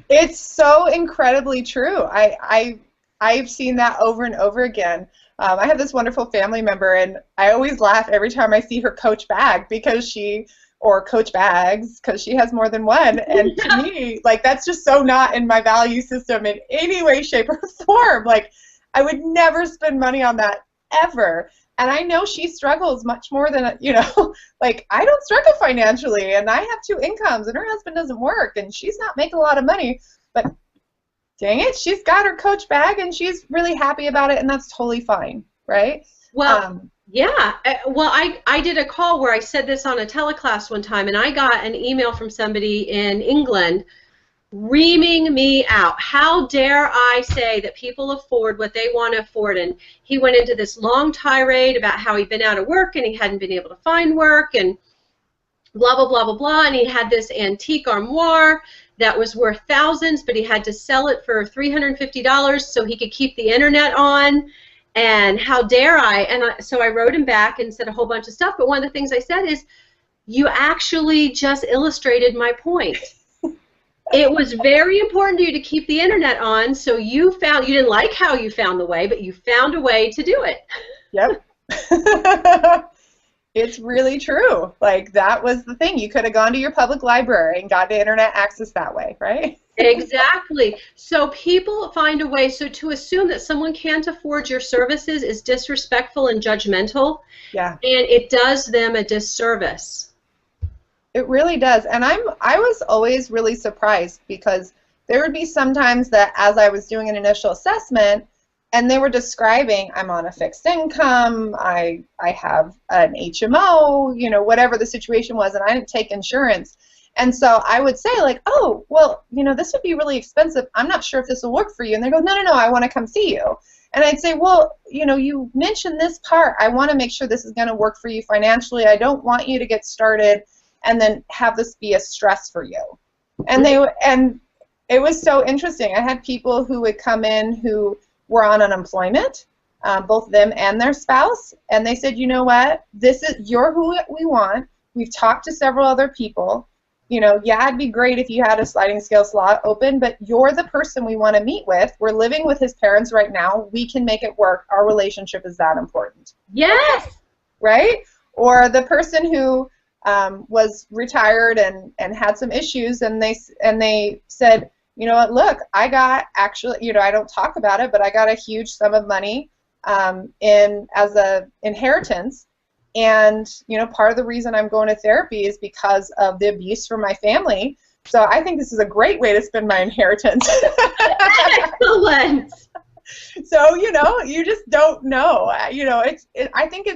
It's so incredibly true. I've seen that over and over again. I have this wonderful family member, and I always laugh every time I see her coach bag or coach bags because she has more than one. And to me, like, that's just so not in my value system in any way, shape, or form. Like, I would never spend money on that ever. And I know she struggles much more than, like, I don't struggle financially, and I have two incomes, and her husband doesn't work, and she's not making a lot of money. But dang it, she's got her Coach bag, and she's really happy about it, and that's totally fine, right? Well, yeah. Well, I did a call where I said this on a teleclass one time, and I got an email from somebody in England reaming me out. How dare I say that people afford what they want to afford? And he went into this long tirade about how he'd been out of work and he hadn't been able to find work and blah, blah, blah, blah, blah. And he had this antique armoire that was worth thousands, but he had to sell it for $350 so he could keep the internet on. And how dare I? And so I wrote him back and said a whole bunch of stuff. But one of the things I said is, you actually just illustrated my point. It was very important to you to keep the internet on, so you didn't like how you found the way, but you found a way to do it. Yep. It's really true. Like, that was the thing. You could have gone to your public library and got the internet access that way, right? Exactly. So people find a way. So to assume that someone can't afford your services is disrespectful and judgmental. Yeah. And it does them a disservice. It really does. And I was always really surprised, because there would be sometimes that as I was doing an initial assessment and they were describing, I'm on a fixed income, I have an HMO, whatever the situation was, and I didn't take insurance. And so I would say, like, oh, well, this would be really expensive. I'm not sure if this will work for you. And they go, no, no, no, I want to come see you. And I'd say, well, you mentioned this part. I want to make sure this is going to work for you financially. I don't want you to get started and then have this be a stress for you. And it was so interesting. I had people who would come in who were on unemployment, both them and their spouse, and they said, you know what, you're who we want. We've talked to several other people. Yeah, it'd be great if you had a sliding scale slot open, but you're the person we want to meet with. We're living with his parents right now. We can make it work. Our relationship is that important. Yes. Right? Or the person who was retired and had some issues, and they said, you know what, look, I got actually, I don't talk about it, but I got a huge sum of money as a inheritance, and part of the reason I'm going to therapy is because of the abuse from my family. So I think this is a great way to spend my inheritance. Excellent. So you just don't know. I think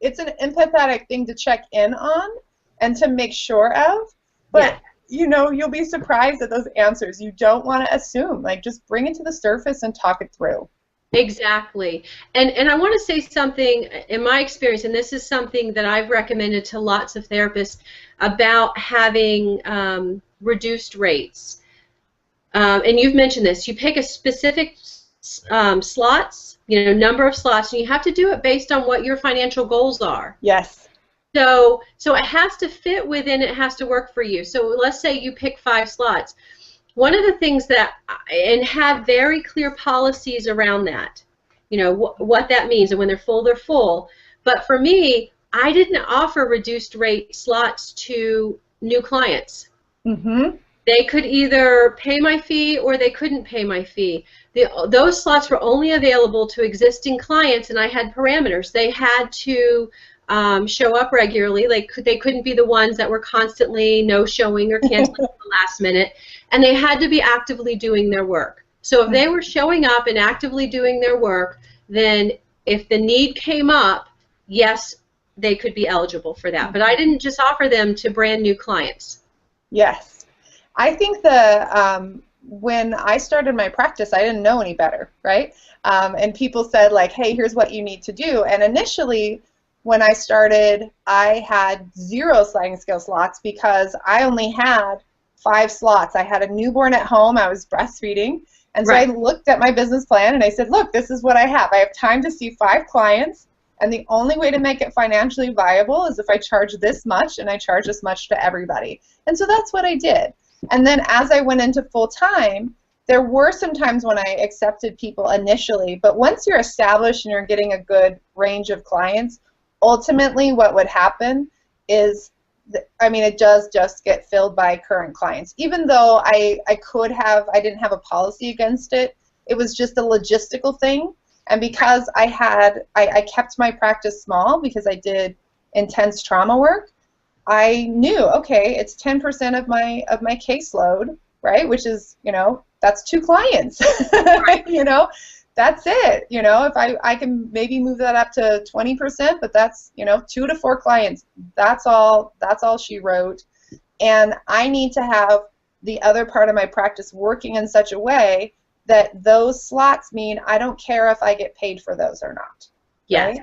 it's an empathetic thing to check in on and to make sure of, but you'll be surprised at those answers. You don't want to assume. Like, just bring it to the surface and talk it through. Exactly. And I want to say something in my experience, and this is something that I've recommended to lots of therapists about having reduced rates. And you've mentioned this. You pick a specific slots, number of slots, and you have to do it based on what your financial goals are. Yes. So it has to fit within, it has to work for you. So let's say you pick 5 slots. One of the things and have very clear policies around that, what that means, and when they're full, they're full. But for me, I didn't offer reduced rate slots to new clients. Mm-hmm. They could either pay my fee or they couldn't pay my fee. Those slots were only available to existing clients, and I had parameters. They had to show up regularly. They couldn't be the ones that were constantly no-showing or canceling at the last minute, and they had to be actively doing their work. So if they were showing up and actively doing their work, then if the need came up, yes, they could be eligible for that. But I didn't just offer them to brand new clients. Yes. I think when I started my practice, I didn't know any better, right? And people said, like, hey, here's what you need to do. And initially, when I started, I had 0 sliding scale slots because I only had 5 slots. I had a newborn at home. I was breastfeeding. And so I looked at my business plan and I said, look, this is what I have. I have time to see 5 clients, and the only way to make it financially viable is if I charge this much, and I charge this much to everybody. And so that's what I did. And then as I went into full-time, there were some times when I accepted people initially, but once you're established and you're getting a good range of clients, ultimately what would happen is, I mean, it does just get filled by current clients. Even though I didn't have a policy against it, it was just a logistical thing. And because I kept my practice small because I did intense trauma work, I knew, okay, it's 10% of my caseload, right? Which is, you know, that's 2 clients. You know, that's it. You know, if I can maybe move that up to 20%, but that's, you know, 2 to 4 clients. That's all she wrote. And I need to have the other part of my practice working in such a way that those slots mean I don't care if I get paid for those or not. Yes.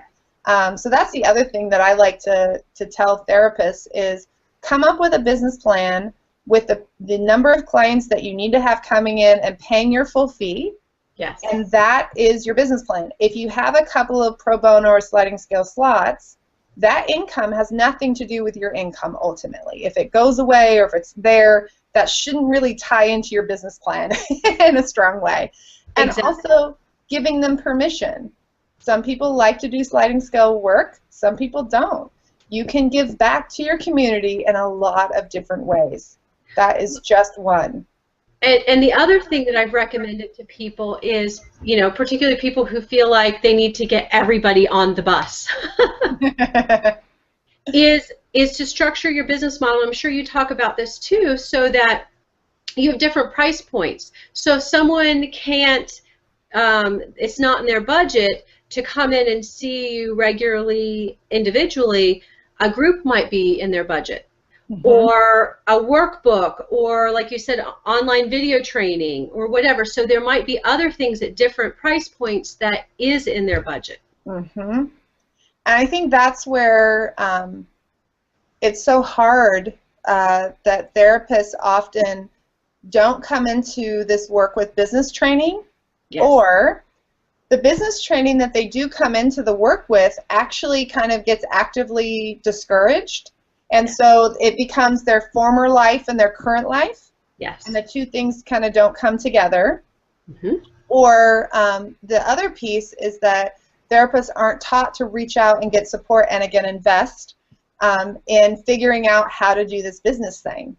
Right? So that's the other thing that I like to tell therapists is come up with a business plan with the number of clients that you need to have coming in and paying your full fee. Yes. And that is your business plan. If you have a couple of pro bono or sliding scale slots, that income has nothing to do with your income ultimately. If it goes away or if it's there, that shouldn't really tie into your business plan in a strong way. And also giving them permission. Some people like to do sliding scale work. Some people don't. You can give back to your community in a lot of different ways. That is just one. And the other thing that I've recommended to people is, you know, particularly people who feel like they need to get everybody on the bus, is to structure your business model. I'm sure you talk about this too, so that you have different price points. So if someone can't, it's not in their budget to come in and see you regularly individually, a group might be in their budget. Mm-hmm. Or a workbook, or like you said, online video training, or whatever. So there might be other things at different price points that is in their budget. Mm-hmm. And I think that's where it's so hard that therapists often don't come into this work with business training, yes, or the business training that they do come into the work with actually kind of gets actively discouraged. And so it becomes their former life and their current life. Yes. And the two things kind of don't come together. Mm-hmm. Or the other piece is that therapists aren't taught to reach out and get support and, again, invest in figuring out how to do this business thing.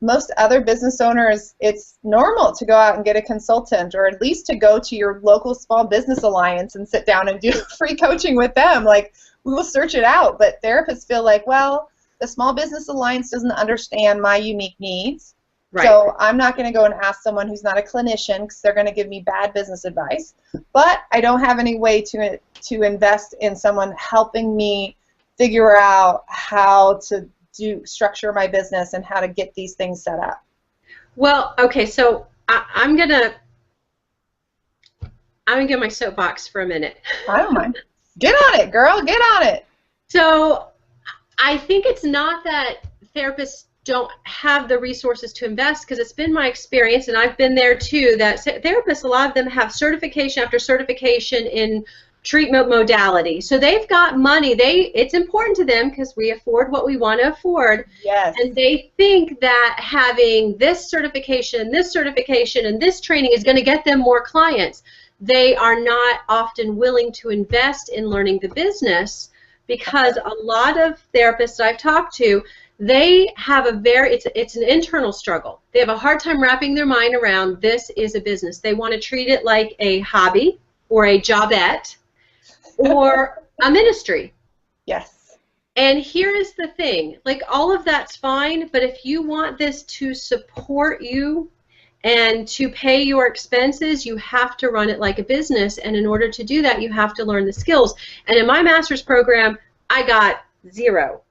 Most other business owners, it's normal to go out and get a consultant, or at least to go to your local small business alliance and sit down and do free coaching with them. Like, we will search it out, but therapists feel like, well, the Small Business Alliance doesn't understand my unique needs, right, so I'm not going to go and ask someone who's not a clinician because they're going to give me bad business advice. But I don't have any way to invest in someone helping me figure out how to structure my business and how to get these things set up. Well, okay, so I'm gonna get my soapbox for a minute. I don't mind. Get on it, girl. Get on it. So I think it's not that therapists don't have the resources to invest, because it's been my experience, and I've been there too, that therapists, a lot of them have certification after certification in treatment modality. So they've got money. It's important to them because we afford what we want to afford. Yes. And they think that having this certification, and this training is going to get them more clients. They are not often willing to invest in learning the business, because a lot of therapists I've talked to, they have it's an internal struggle. They have a hard time wrapping their mind around this is a business. They want to treat it like a hobby or a jobette or a ministry. Yes. And here is the thing, like, all of that's fine, but if you want this to support you and to pay your expenses, you have to run it like a business, and in order to do that, you have to learn the skills. And in my master's program, I got zero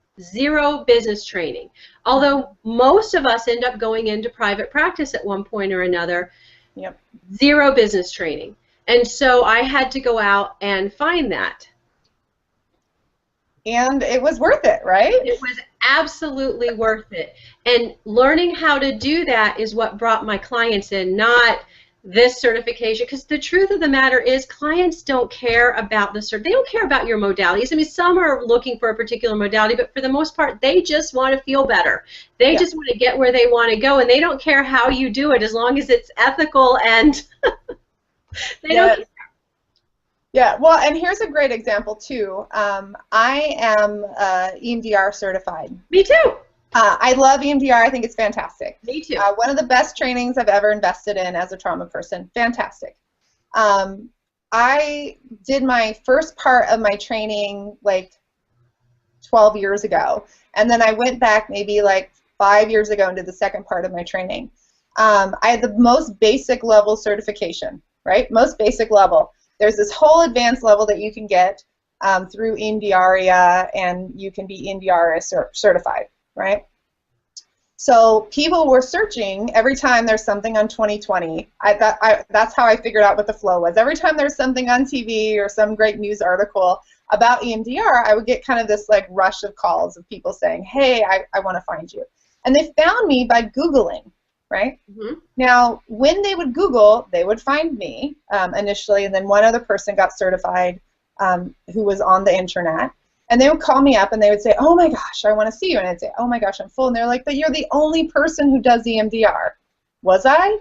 business training. Although most of us end up going into private practice at one point or another, yep, zero business training. And so I had to go out and find that. And it was worth it, right? It was absolutely worth it. And learning how to do that is what brought my clients in, not this certification, because the truth of the matter is clients don't care about they don't care about your modalities. I mean, some are looking for a particular modality, but for the most part, they just want to feel better. They just want to get where they want to go, and they don't care how you do it as long as it's ethical and they don't care. Yeah, well, and here's a great example, too. I am EMDR certified. Me too. I love EMDR. I think it's fantastic. Me too. One of the best trainings I've ever invested in as a trauma person. Fantastic. I did my first part of my training like 12 years ago, and then I went back maybe like 5 years ago and did the second part of my training. I had the most basic level certification, right? Most basic level. There's this whole advanced level that you can get through EMDRIA, and you can be EMDRIA certified, right? So people were searching every time there's something on 2020. That's how I figured out what the flow was. Every time there's something on TV or some great news article about EMDR, I would get kind of this like rush of calls of people saying, hey, I want to find you. And they found me by Googling, right? Mm-hmm. Now, when they would Google, they would find me initially, and then one other person got certified who was on the internet. And they would call me up and they would say, oh my gosh, I want to see you. And I'd say, oh my gosh, I'm full. And they're like, but you're the only person who does EMDR. Was I?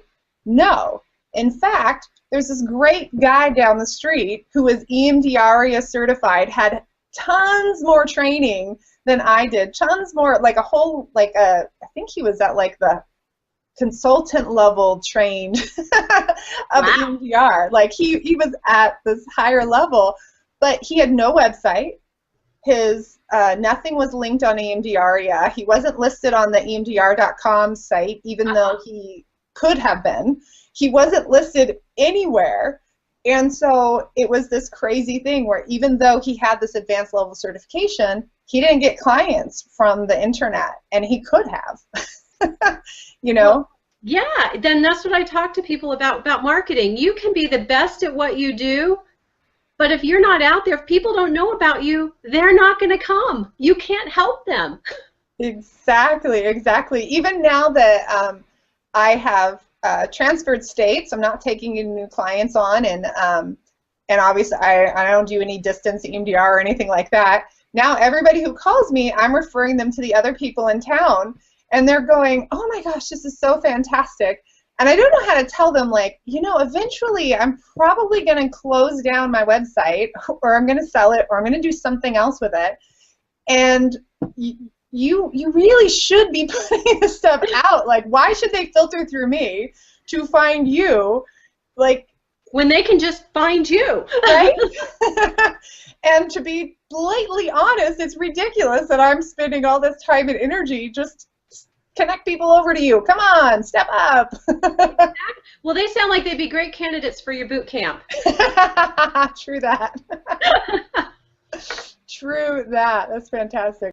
No. In fact, there's this great guy down the street who was EMDRIA certified, had tons more training than I did, tons more, like a whole, like I think he was at like the consultant level trained of EMDR. Like he was at this higher level, but he had no website. His nothing was linked on EMDRIA. He wasn't listed on the EMDR.com site, even though he could have been. He wasn't listed anywhere. And so it was this crazy thing where even though he had this advanced level certification, he didn't get clients from the internet, and he could have. You know? Well, yeah, then that's what I talk to people about marketing. You can be the best at what you do, but if you're not out there, if people don't know about you, they're not going to come. You can't help them. Exactly, exactly. Even now that I have transferred states, I'm not taking any new clients on, and obviously I don't do any distance EMDR or anything like that. Now everybody who calls me, I'm referring them to the other people in town, and they're going, oh my gosh, this is so fantastic. And I don't know how to tell them, like, you know, eventually I'm probably going to close down my website, or I'm going to sell it, or I'm going to do something else with it. And you really should be putting this stuff out. Like, why should they filter through me to find you? Like, when they can just find you. Right? And to be blatantly honest, it's ridiculous that I'm spending all this time and energy just connect people over to you. Come on, step up. Well, they sound like they'd be great candidates for your boot camp. True that. True that. That's fantastic.